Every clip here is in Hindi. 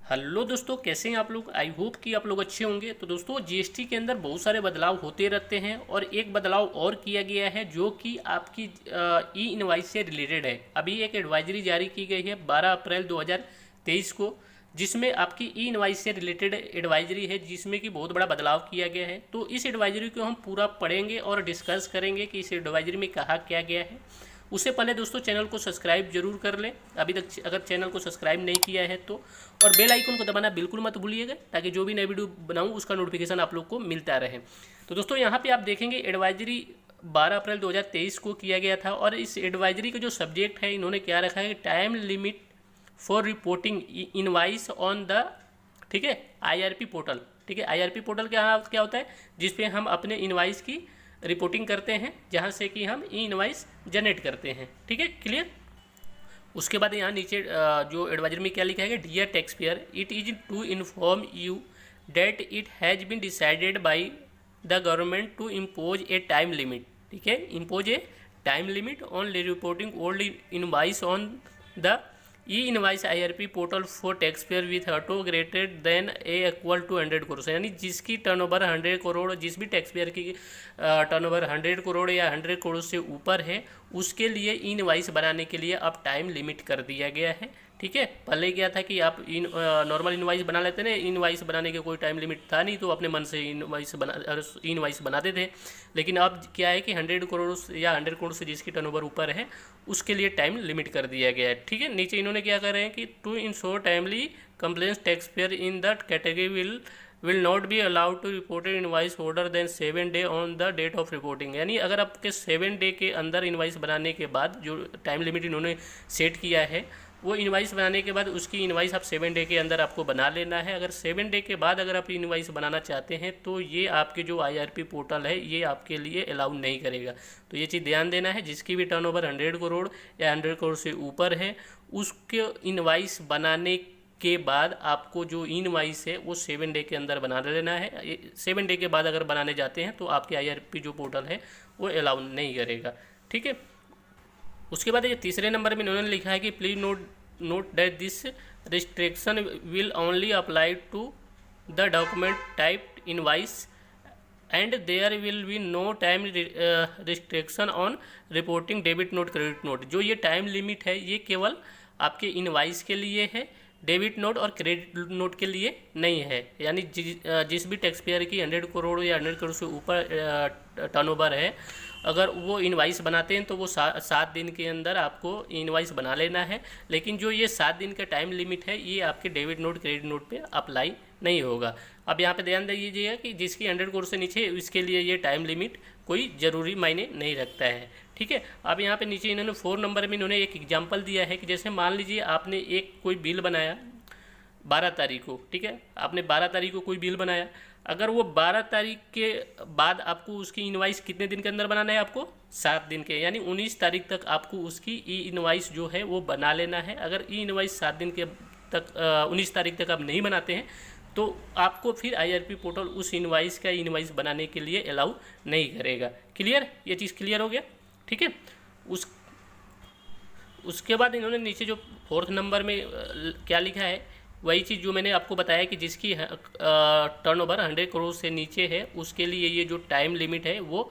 हेलो दोस्तों, कैसे हैं आप लोग। आई होप कि आप लोग अच्छे होंगे। तो दोस्तों, जीएसटी के अंदर बहुत सारे बदलाव होते रहते हैं और एक बदलाव और किया गया है जो कि आपकी ई इनवाइस से रिलेटेड है। अभी एक एडवाइजरी जारी की गई है 12 अप्रैल 2023 को, जिसमें आपकी ई इनवाइस से रिलेटेड एडवाइजरी है, जिसमें कि बहुत बड़ा बदलाव किया गया है। तो इस एडवाइजरी को हम पूरा पढ़ेंगे और डिस्कस करेंगे कि इस एडवाइजरी में कहा क्या गया है। उससे पहले दोस्तों, चैनल को सब्सक्राइब जरूर कर लें अभी तक अगर चैनल को सब्सक्राइब नहीं किया है तो, और बेल आइकन को दबाना बिल्कुल मत भूलिएगा ताकि जो भी नई वीडियो बनाऊं उसका नोटिफिकेशन आप लोग को मिलता रहे। तो दोस्तों, यहाँ पे आप देखेंगे एडवाइजरी 12 अप्रैल 2023 को किया गया था और इस एडवाइजरी का जो सब्जेक्ट है इन्होंने क्या रखा है, time limit for reporting invoice on the, ठीक है, आईआरपी पोर्टल। ठीक है, आईआरपी पोर्टल क्या क्या होता है, जिसपे हम अपने इनवाइस की रिपोर्टिंग करते हैं, जहाँ से कि हम ई इनवाइस जनरेट करते हैं। ठीक है, क्लियर। उसके बाद यहाँ नीचे जो एडवाइजर में क्या लिखा है, dear taxpayer, it is to inform you that it has been decided by the government to impose a time limit. ठीक है, impose a time limit on reporting old invoice on the e invoice IRP portal for taxpayer with AATO greater than a equal to 100 crore. यानी जिसकी टर्नओवर 100 करोड़, जिस भी टैक्स पेयर की टर्नओवर 100 करोड़ या 100 करोड़ से ऊपर है, उसके लिए ई इनवाइस बनाने के लिए अब टाइम लिमिट कर दिया गया है। ठीक है, पहले क्या था कि आप नॉर्मल इनवाइस बना लेते ना, इनवाइस बनाने के कोई टाइम लिमिट था नहीं, तो अपने मन से इनवाइस बनाते थे। लेकिन अब क्या है कि 100 करोड़ या 100 करोड़ से जिसकी टर्नओवर ऊपर है उसके लिए टाइम लिमिट कर दिया गया है। ठीक है, नीचे इन्होंने क्या कर रहे हैं कि to ensure timely compliance taxpayer in that category will not be allowed to reported invoice older than 7 day on the date of reporting. यानी अगर आपके 7 डे के अंदर इनवाइस बनाने के बाद, जो टाइम लिमिट इन्होंने सेट किया है, वो इनवाइस बनाने के बाद उसकी इनवाइस आप 7 डे के अंदर आपको बना लेना है। अगर 7 डे के बाद अगर आप इनवाइस बनाना चाहते हैं तो ये आपके जो आईआरपी पोर्टल है ये आपके लिए अलाउ नहीं करेगा। तो ये चीज़ ध्यान देना है, जिसकी भी टर्नओवर 100 करोड़ या 100 करोड़ से ऊपर है, उसके इनवाइस बनाने के बाद आपको जो इनवाइस है वो 7 डे के अंदर बना लेना है। 7 डे के बाद अगर बनाने जाते हैं तो आपके आईआरपी जो पोर्टल है वो अलाउ नहीं करेगा। ठीक है, उसके बाद ये तीसरे नंबर में इन्होंने लिखा है कि please note that this restriction will only apply to the document type invoice and there will be no time restriction on reporting debit note credit note. जो ये टाइम लिमिट है ये केवल आपके इनवाइस के लिए है, डेबिट नोट और क्रेडिट नोट के लिए नहीं है। यानी जिस भी टैक्स पेयर की 100 करोड़ या 100 करोड़ से ऊपर टर्नओवर है, अगर वो इनवाइस बनाते हैं तो वो 7 दिन के अंदर आपको इनवाइस बना लेना है। लेकिन जो ये 7 दिन का टाइम लिमिट है ये आपके डेबिट नोट क्रेडिट नोट पे अप्लाई नहीं होगा। अब यहाँ पे ध्यान दीजिएगा कि जिसकी 100 करोड़ से नीचे, इसके लिए ये टाइम लिमिट कोई ज़रूरी मायने नहीं रखता है। ठीक है, अब यहाँ पे नीचे इन्होंने 4 नंबर में इन्होंने एक एग्जांपल दिया है कि जैसे मान लीजिए आपने एक कोई बिल बनाया 12 तारीख को। ठीक है, आपने 12 तारीख को कोई बिल बनाया, अगर वो 12 तारीख के बाद आपको उसकी इनवाइस कितने दिन के अंदर बनाना है, आपको 7 दिन के, यानी 19 तारीख तक आपको उसकी ई इनवाइस जो है वो बना लेना है। अगर ई इनवाइस 7 दिन के तक 19 तारीख तक आप नहीं बनाते हैं तो आपको फिर आईआरपी पोर्टल उस इनवाइस का इनवाइस बनाने के लिए अलाउ नहीं करेगा। क्लियर, ये चीज़ क्लियर हो गया। ठीक है, उसके बाद इन्होंने नीचे जो 4th नंबर में क्या लिखा है, वही चीज़ जो मैंने आपको बताया कि जिसकी टर्नओवर 100 करोड़ से नीचे है उसके लिए ये जो टाइम लिमिट है वो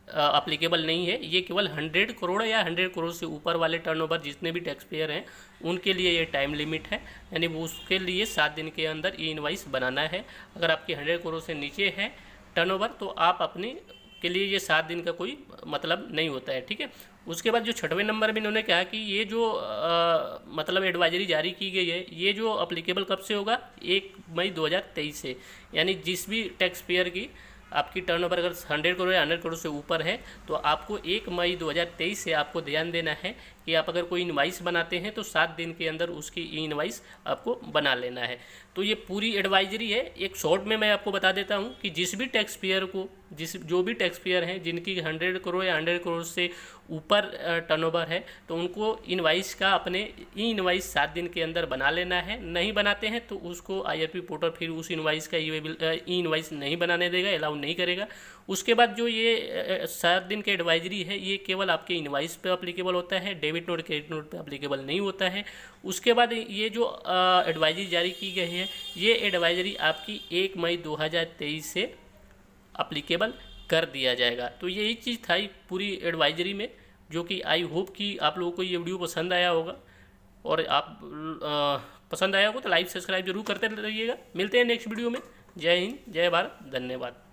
अप्लीकेबल नहीं है। ये केवल 100 करोड़ या 100 करोड़ से ऊपर वाले टर्नओवर जितने भी टैक्स पेयर हैं उनके लिए ये टाइम लिमिट है। यानी वो उसके लिए 7 दिन के अंदर ई इनवाइस बनाना है। अगर आपकी 100 करोड़ से नीचे है टर्नओवर तो आप अपने के लिए ये 7 दिन का कोई मतलब नहीं होता है। ठीक है, उसके बाद जो 6वें नंबर में इन्होंने कहा कि ये जो मतलब एडवाइजरी जारी की गई है ये जो अप्लीकेबल कब से होगा, 1 मई 2023 से। यानी जिस भी टैक्स पेयर की आपकी टर्नओवर अगर 100 करोड़ या 100 करोड़ से ऊपर है तो आपको 1 मई 2023 से आपको ध्यान देना है कि आप अगर कोई इनवाइस बनाते हैं तो 7 दिन के अंदर उसकी ई इनवाइस आपको बना लेना है। तो ये पूरी एडवाइजरी है। एक शॉर्ट में मैं आपको बता देता हूँ कि जिस भी टैक्स पेयर को, जो भी टैक्स पेयर हैं जिनकी 100 करोड़ या 100 करोड़ से ऊपर टर्नओवर है तो उनको इनवाइस का अपने ई इनवाइस 7 दिन के अंदर बना लेना है। नहीं बनाते हैं तो उसको आईआरपी पोर्टल फिर उस इनवाइस का ई इनवाइस नहीं बनाने देगा, अलाउ नहीं करेगा। उसके बाद जो ये 7 दिन का एडवाइजरी है ये केवल आपके इनवाइस पे अप्लीकेबल होता है, डेबिट नोट क्रेडिट नोट पे अप्लीकेबल नहीं होता है। उसके बाद ये जो एडवाइजरी जारी की गई है, ये एडवाइजरी आपकी 1 मई 2023 से अप्लीकेबल कर दिया जाएगा। तो यही चीज़ था पूरी एडवाइजरी में, जो कि आई होप कि आप लोगों को ये वीडियो पसंद आया होगा, और आप पसंद आया होगा तो लाइक सब्सक्राइब जरूर करते रहिएगा। मिलते हैं नेक्स्ट वीडियो में। जय हिंद, जय भारत, धन्यवाद।